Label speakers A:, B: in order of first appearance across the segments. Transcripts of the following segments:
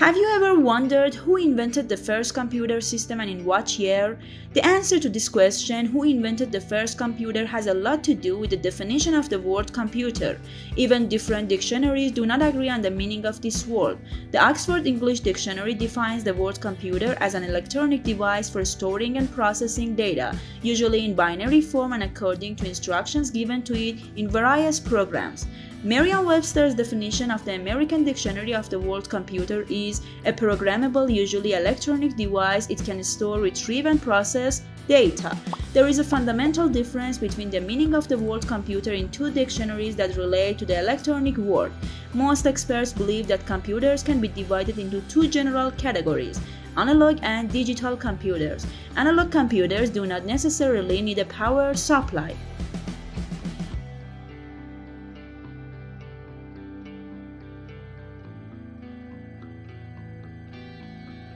A: Have you ever wondered who invented the first computer system and in what year? The answer to this question, who invented the first computer, has a lot to do with the definition of the word computer. Even different dictionaries do not agree on the meaning of this word. The Oxford English Dictionary defines the word computer as an electronic device for storing and processing data, usually in binary form and according to instructions given to it in various programs. Merriam-Webster's definition of the American Dictionary of the word computer is a programmable, usually electronic device. It can store, retrieve, and process data. There is a fundamental difference between the meaning of the word computer in two dictionaries that relate to the electronic word. Most experts believe that computers can be divided into two general categories: analog and digital computers. Analog computers do not necessarily need a power supply.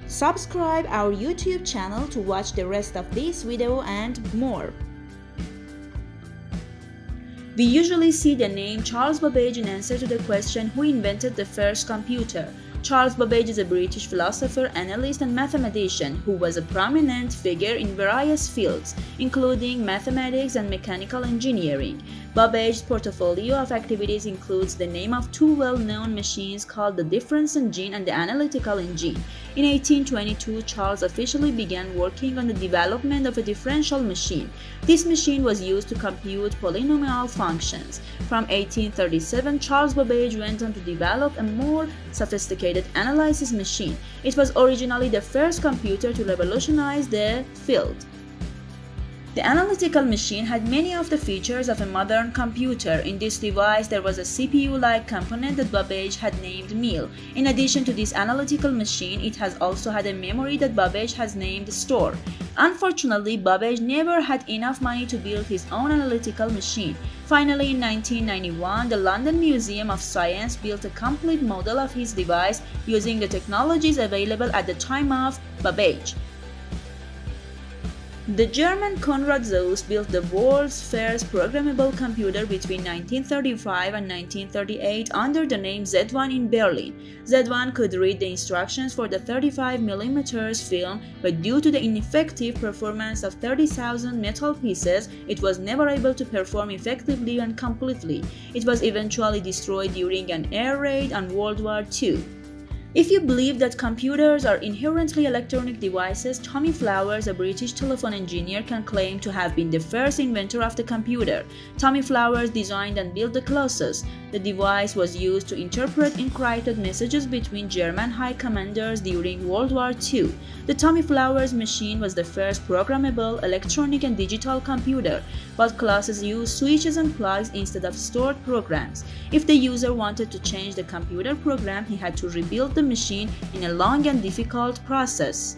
A: Subscribe our YouTube channel to watch the rest of this video and more. We usually see the name Charles Babbage in answer to the question who invented the first computer. Charles Babbage is a British philosopher, analyst, and mathematician who was a prominent figure in various fields, including mathematics and mechanical engineering. Babbage's portfolio of activities includes the name of two well-known machines called the difference engine and the analytical engine. In 1822, Charles officially began working on the development of a differential machine. This machine was used to compute polynomial functions. From 1837, Charles Babbage went on to develop a more sophisticated analysis machine. It was originally the first computer to revolutionize the field. The analytical machine had many of the features of a modern computer. In this device, there was a CPU-like component that Babbage had named Mill. In addition to this analytical machine, it has also had a memory that Babbage has named Store. Unfortunately, Babbage never had enough money to build his own analytical machine. Finally, in 1991, the London Museum of Science built a complete model of his device using the technologies available at the time of Babbage. The German Konrad Zuse built the world's first programmable computer between 1935 and 1938 under the name Z1 in Berlin. Z1 could read the instructions for the 35mm film, but due to the ineffective performance of 30,000 metal pieces, it was never able to perform effectively and completely. It was eventually destroyed during an air raid on World War II. If you believe that computers are inherently electronic devices, Tommy Flowers, a British telephone engineer, can claim to have been the first inventor of the computer. Tommy Flowers designed and built the Colossus. The device was used to interpret encrypted messages between German high commanders during World War II. The Tommy Flowers machine was the first programmable electronic and digital computer, but Colossus used switches and plugs instead of stored programs. If the user wanted to change the computer program, he had to rebuild the machine in a long and difficult process.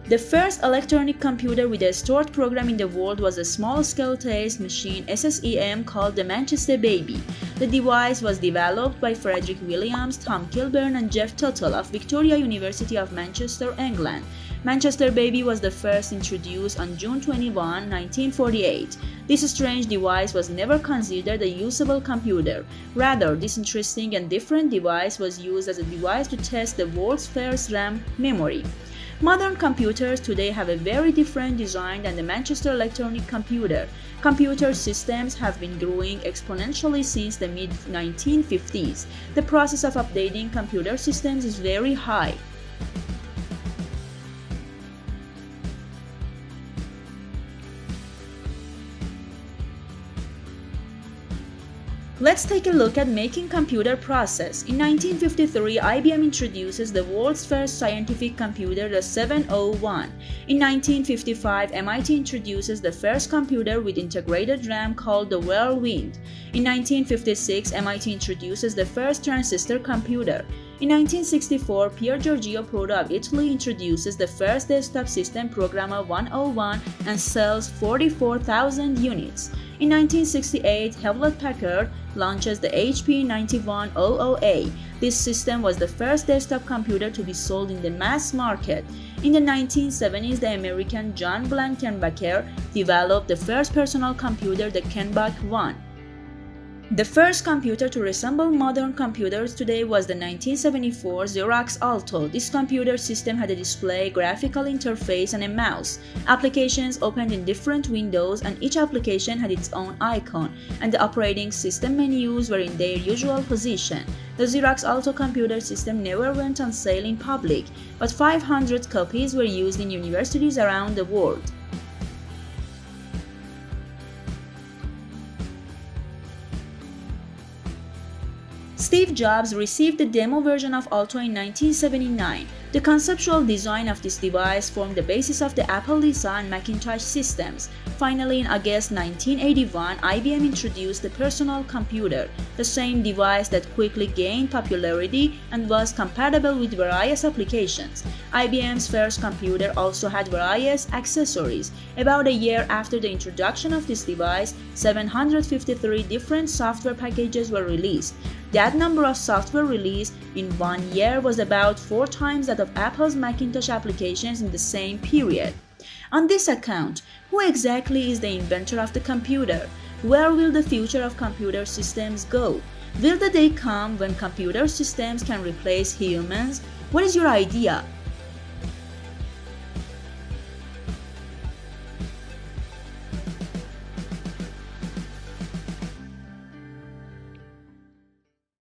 A: The first electronic computer with a stored program in the world was a small-scale test machine SSEM called the Manchester Baby. The device was developed by Frederick Williams, Tom Kilburn, and Jeff Tuttle of Victoria University of Manchester, England. Manchester Baby was the first introduced on June 21, 1948. This strange device was never considered a usable computer. Rather, this interesting and different device was used as a device to test the world's first RAM memory. Modern computers today have a very different design than the Manchester electronic computer. Computer systems have been growing exponentially since the mid-1950s. The process of updating computer systems is very high. Let's take a look at making computer process. In 1953, IBM introduces the world's first scientific computer, the 701. In 1955, MIT introduces the first computer with integrated RAM called the Whirlwind. In 1956, MIT introduces the first transistor computer. In 1964, Pier Giorgio Proto of Italy introduces the first desktop system, Programma 101, and sells 44,000 units. In 1968, Hewlett-Packard launches the HP 9100A. This system was the first desktop computer to be sold in the mass market. In the 1970s, the American John Blankenbaker developed the first personal computer, the Kenbach 1. The first computer to resemble modern computers today was the 1974 Xerox Alto. This computer system had a display, graphical interface, and a mouse. Applications opened in different windows, and each application had its own icon, and the operating system menus were in their usual position. The Xerox Alto computer system never went on sale in public, but 500 copies were used in universities around the world. Steve Jobs received the demo version of Alto in 1979. The conceptual design of this device formed the basis of the Apple Lisa and Macintosh systems. Finally, in August 1981, IBM introduced the personal computer, the same device that quickly gained popularity and was compatible with various applications. IBM's first computer also had various accessories. About a year after the introduction of this device, 753 different software packages were released. That number of software released in 1 year was about 4 times that of Apple's Macintosh applications in the same period. On this account, who exactly is the inventor of the computer? Where will the future of computer systems go? Will the day come when computer systems can replace humans? What is your idea?